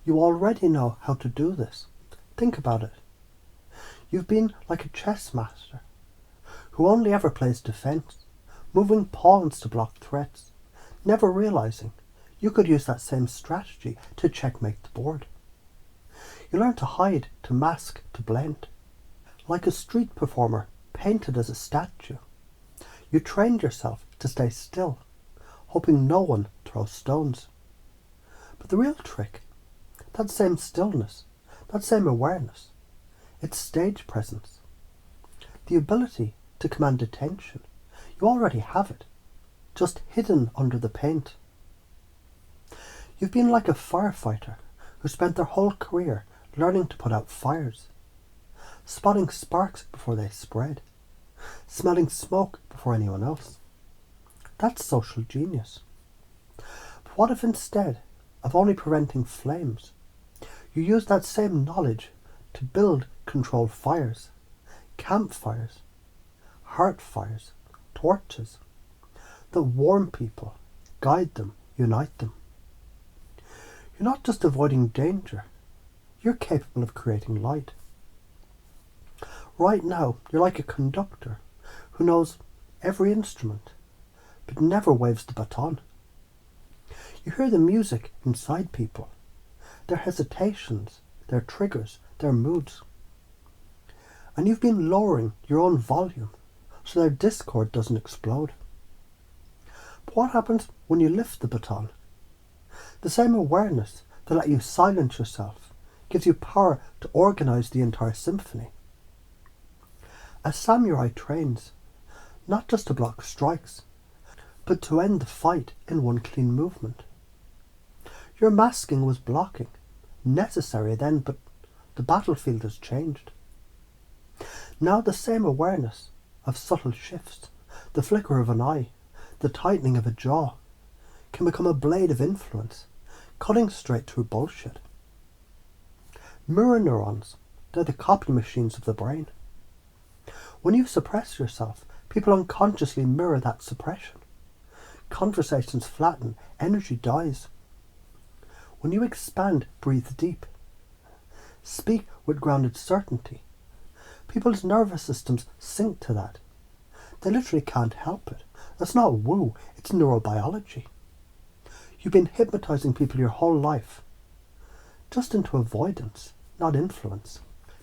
You already know how to do this. Think about it. You've been like a chess master who only ever plays defence, moving pawns to block threats, never realising you could use that same strategy to checkmate the board. You learn to hide, to mask, to blend. Like a street performer painted as a statue, you trained yourself to stay still, hoping no one throws stones. But the real trick, that same stillness, that same awareness, it's stage presence. The ability to command attention, you already have it, just hidden under the paint. You've been like a firefighter who spent their whole career learning to put out fires, spotting sparks before they spread, smelling smoke before anyone else. That's social genius. But what if instead of only preventing flames, you use that same knowledge to build controlled fires, campfires, heart fires, torches, that warm people, guide them, unite them. You're not just avoiding danger, you're capable of creating light. Right now, you're like a conductor who knows every instrument, but never waves the baton. You hear the music inside people, their hesitations, their triggers, their moods. And you've been lowering your own volume so their discord doesn't explode. But what happens when you lift the baton? The same awareness that let you silence yourself gives you power to organise the entire symphony. A samurai trains, not just to block strikes, but to end the fight in one clean movement. Your masking was blocking, necessary then, but the battlefield has changed. Now the same awareness of subtle shifts, the flicker of an eye, the tightening of a jaw, can become a blade of influence, cutting straight through bullshit. Mirror neurons, they're the copy machines of the brain. When you suppress yourself, people unconsciously mirror that suppression. Conversations flatten, energy dies. When you expand, breathe deep. Speak with grounded certainty. People's nervous systems sync to that. They literally can't help it. That's not woo, it's neurobiology. You've been hypnotising people your whole life, just into avoidance, not influence.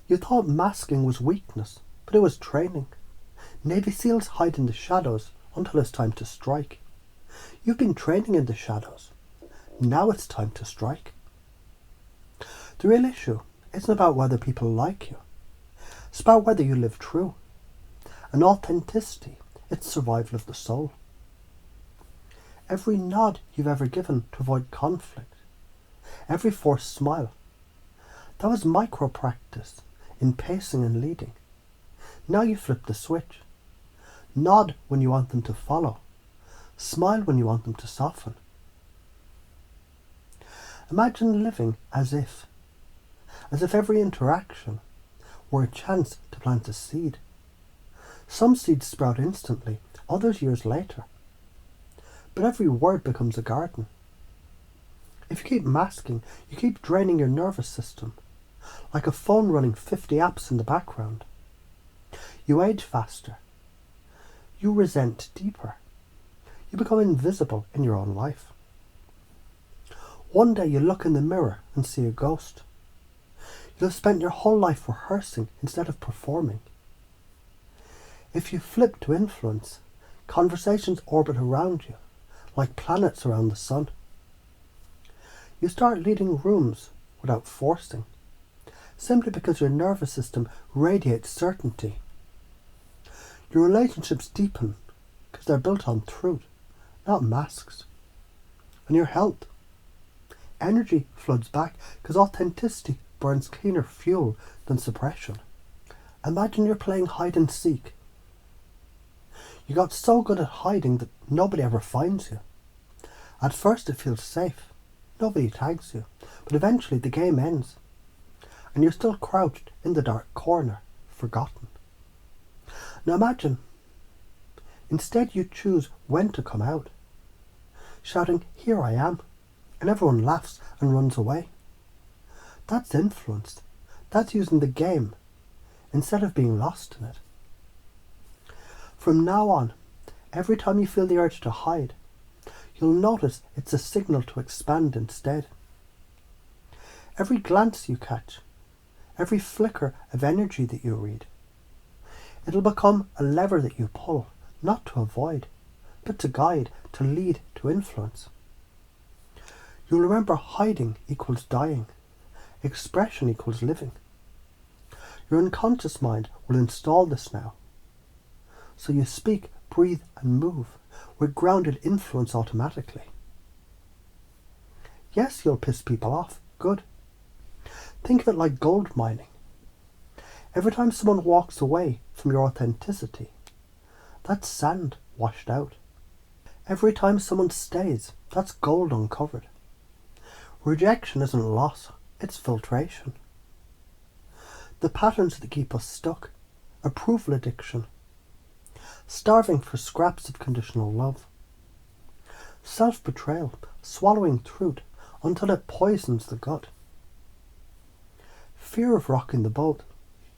You thought masking was weakness, but it was training. Navy SEALs hide in the shadows until it's time to strike. You've been training in the shadows. Now it's time to strike. The real issue isn't about whether people like you. It's about whether you live true. And authenticity, it's survival of the soul. Every nod you've ever given to avoid conflict, every forced smile, that was micro practice in pacing and leading. Now you flip the switch. Nod when you want them to follow. Smile when you want them to soften. Imagine living as if every interaction were a chance to plant a seed. Some seeds sprout instantly, others years later. But every word becomes a garden. If you keep masking, you keep draining your nervous system, like a phone running 50 apps in the background. You age faster. You resent deeper. You become invisible in your own life. One day you look in the mirror and see a ghost. You'll have spent your whole life rehearsing instead of performing. If you flip to influence, conversations orbit around you, like planets around the sun. You start leading rooms without forcing, simply because your nervous system radiates certainty. Your relationships deepen because they're built on truth, not masks. And your health, energy floods back because authenticity burns cleaner fuel than suppression. Imagine you're playing hide and seek. You got so good at hiding that nobody ever finds you. At first it feels safe. Nobody tags you. But eventually the game ends. And you're still crouched in the dark corner, forgotten. Now imagine, instead you choose when to come out. Shouting, "Here I am," and everyone laughs and runs away. That's influence. That's using the game instead of being lost in it. From now on, every time you feel the urge to hide, you'll notice it's a signal to expand instead. Every glance you catch, every flicker of energy that you read, it'll become a lever that you pull, not to avoid, but to guide, to lead, to influence. You'll remember hiding equals dying, expression equals living. Your unconscious mind will install this now. So you speak, breathe and move with grounded influence automatically. Yes, you'll piss people off. Good. Think of it like gold mining. Every time someone walks away from your authenticity, that's sand washed out. Every time someone stays, that's gold uncovered. Rejection isn't loss, it's filtration. The patterns that keep us stuck, approval addiction, starving for scraps of conditional love, self-betrayal, swallowing truth until it poisons the gut, fear of rocking the boat,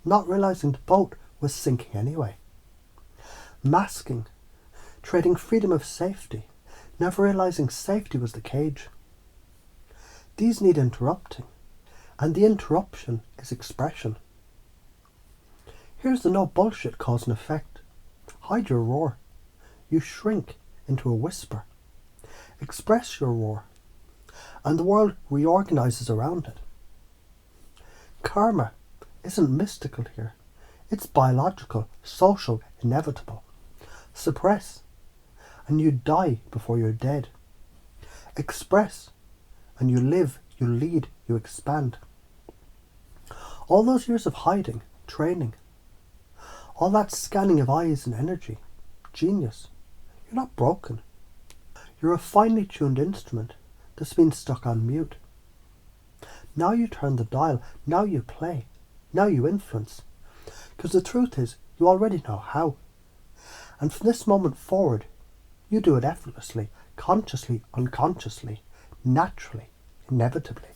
not realizing the boat was sinking anyway, masking, trading freedom of safety, never realizing safety was the cage. These need interrupting, and the interruption is expression. Here's the no bullshit cause and effect. Hide your roar. You shrink into a whisper. Express your roar, and the world reorganizes around it. Karma isn't mystical here. It's biological, social, inevitable. Suppress, and you die before you're dead. Express, and you live, you lead, you expand. All those years of hiding, training, all that scanning of eyes and energy, genius. You're not broken. You're a finely tuned instrument that's been stuck on mute. Now you turn the dial, now you play, now you influence. Because the truth is, you already know how. And from this moment forward, you do it effortlessly, consciously, unconsciously, naturally, inevitably.